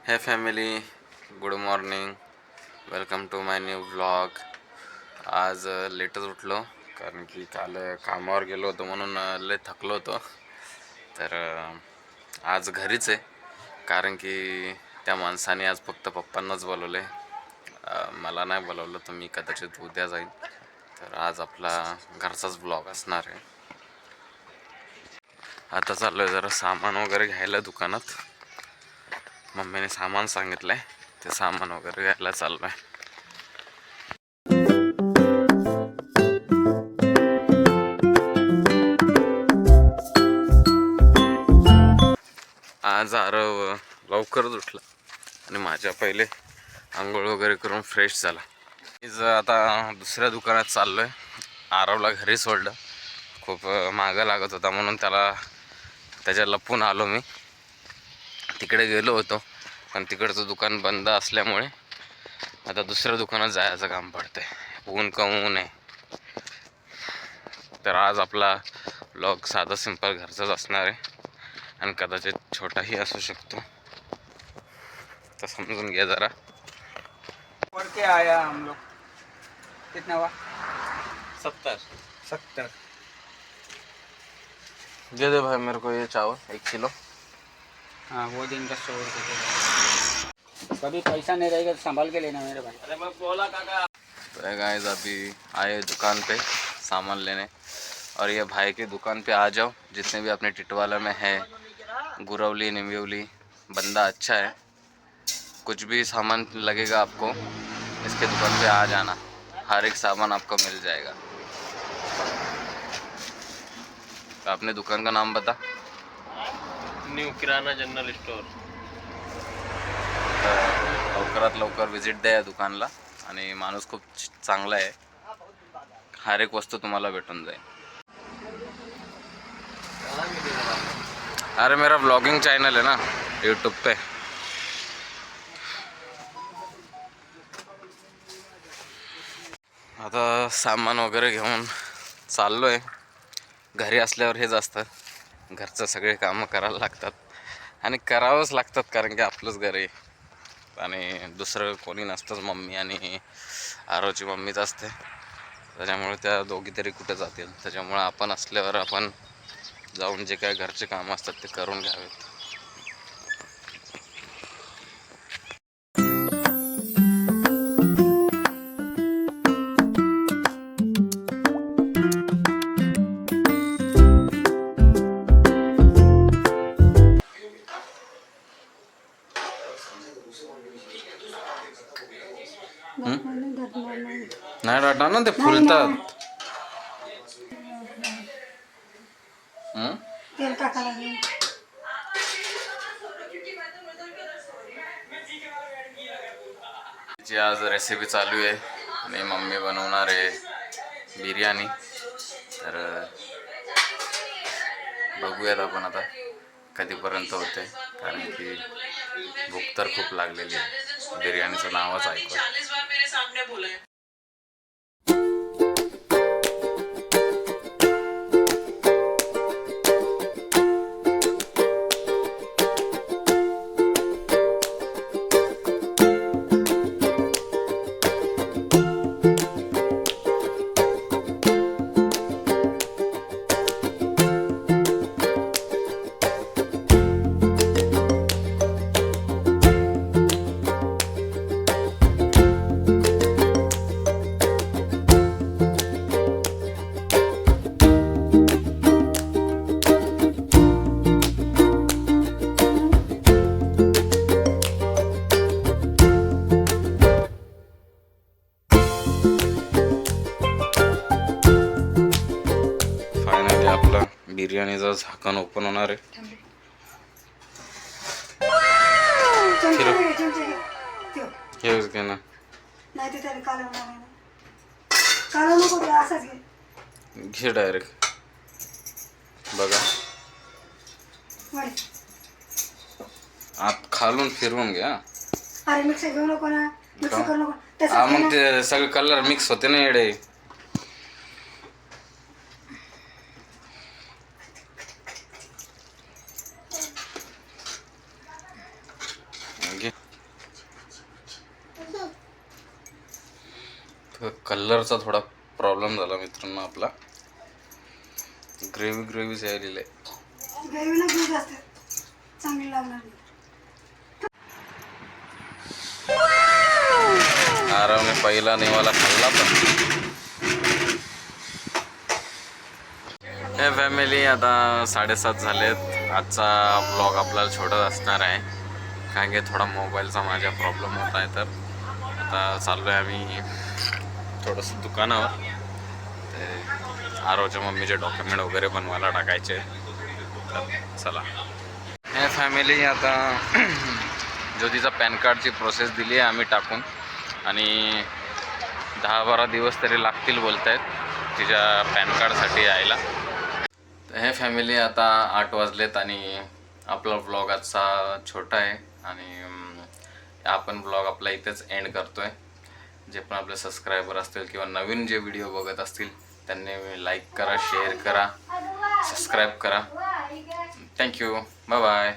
हे family, good morning. Welcome to my new vlog. आज लेटच उठलो कारण की काल कामावर गेलो होतो म्हणून लय थकलो होतो. तर आज घरीच आहे कारण की त्या माणसाने आज फक्त पप्पांनाच बोलवले, मला नाही बोलवलं. तर मी कदाचित उद्या जाईन. तर आज आपला घरचाच ब्लॉग असणार आहे. आता चाललो आहे जरा सामान वगैरे घ्यायला दुकानात. मम्मीने सामान सांगितलंय, ते सामान वगैरे घ्यायला चाललो आहे. आज आरव लवकरच उठला आणि माझ्या पहिले आंघोळ वगैरे करून फ्रेश झाला. आता दुसऱ्या दुकानात चाललो आहे. आरवला घरी सोडलं, खूप मागं लागत होता म्हणून त्याच्या लपून आलो. मी तिकडे गेलो होतो पण तिकडचं दुकान बंद असल्यामुळे आता दुसऱ्या दुकानात जायचं काम पडतंय. ऊन ऊन आहे. तर आज आपला ब्लॉग साधा सिंपल घरचाच असणार आहे आणि कदाचित छोटाही असू शकतो, तर समजून घ्या जरा. पढ़ के आया हम लोग. कितना हुआ? 70 दे दे भाई मेरे को ये चावल 1 किलो. हाँ, वो दिन का 100 रुपये. कभी पैसा नहीं रहेगा तो संभाल के लेना मेरे भाई. अरे मैं बोला काका. तो गाइस अभी आए दुकान पे सामान लेने, और ये भाई की दुकान पे आ जाओ. जितने भी अपने टिटवाला में है, गुरवली निम्बिवली, बंदा अच्छा है. कुछ भी सामान लगेगा आपको, इसके दुकान पे आ जाना. हर एक सामान आपको मिल जाएगा. तो अपने दुकान का नाम बता. न्यू किराणा जनरल स्टोर. लवकरात लवकर विजिट द्या या दुकानला. आणि माणूस खूप चांगला आहे. हर एक वस्तू तुम्हाला भेटून जाईल. अरे मेरा ब्लॉगिंग चैनल है ना यूट्यूब पे. आता सामान वगैरे घेऊन चाललो आहे. घरी असल्यावर हेच असतं, घरचं सगळे कामं करायला लागतात आणि करावंच लागतात कारण की आपलंच घर आहे आणि दुसरं कोणी नसतंच. मम्मी आणि आरवची मम्मीच असते, त्याच्यामुळे त्या दोघी तरी कुठे जातील. त्याच्यामुळे आपण असल्यावर आपण जाऊन जे काय घरचे कामं असतात ते करून घ्यावेत. नाही डाटा ना, ते फुलतात. जी आज रेसिपी चालू आहे आणि मम्मी बनवणार आहे बिर्याणी. तर बघूयात आपण आता कधीपर्यंत होते, कारण की भूक तर खूप लागलेली आहे. बिर्याणीचं नावच ऐकू. बिर्याणीचं झाकण ओपन होणार आहे. हेच घे ना. घे डायरेक्ट. बघा आत खालून फिरवून घ्या. मिक्सर घेऊ नको ना. मग ते सगळे कलर मिक्स होते ना येडे. घे. कलरचा थोडा प्रॉब्लेम झाला मित्रांनो आपला. ग्रेव्हीच यायलेलं आहे. ग्रेव्हीला दूध असतात चांगली लागणार नाही. आरामने पहिला निवाला खाल्ला पण. हे फॅमिली, आता 7:30 झालेत. आजचा ब्लॉग आपल्याला छोटाच असणार आहे कारण की थोडा मोबाईलचा माझ्या प्रॉब्लेम होत आहे. तर आता चाललो आहे आम्ही थोडंसं दुकानावर. ते आरोच्या मम्मीचे डॉक्युमेंट वगैरे बनवायला टाकायचे. तर चला. हे फॅमिली, आता ज्योतीचा पॅन कार्डची प्रोसेस दिली आहे आम्ही टाकून आणि 10-12 दिवस तरी लागतील बोलत आहेत तिच्या पॅन कार्डसाठी यायला. तर हे फॅमिली, आता 8 वाजलेत आणि आपला ब्लॉग आजचा छोटा आहे आणि आपण ब्लॉग आपला इथेच एंड करतो आहे. जे पण आपले सबस्क्रायबर असतील किंवा नवीन जे व्हिडिओ बघत असतील त्यांनी लाईक करा, शेअर करा, सबस्क्राईब करा. थँक्यू. Bye bye.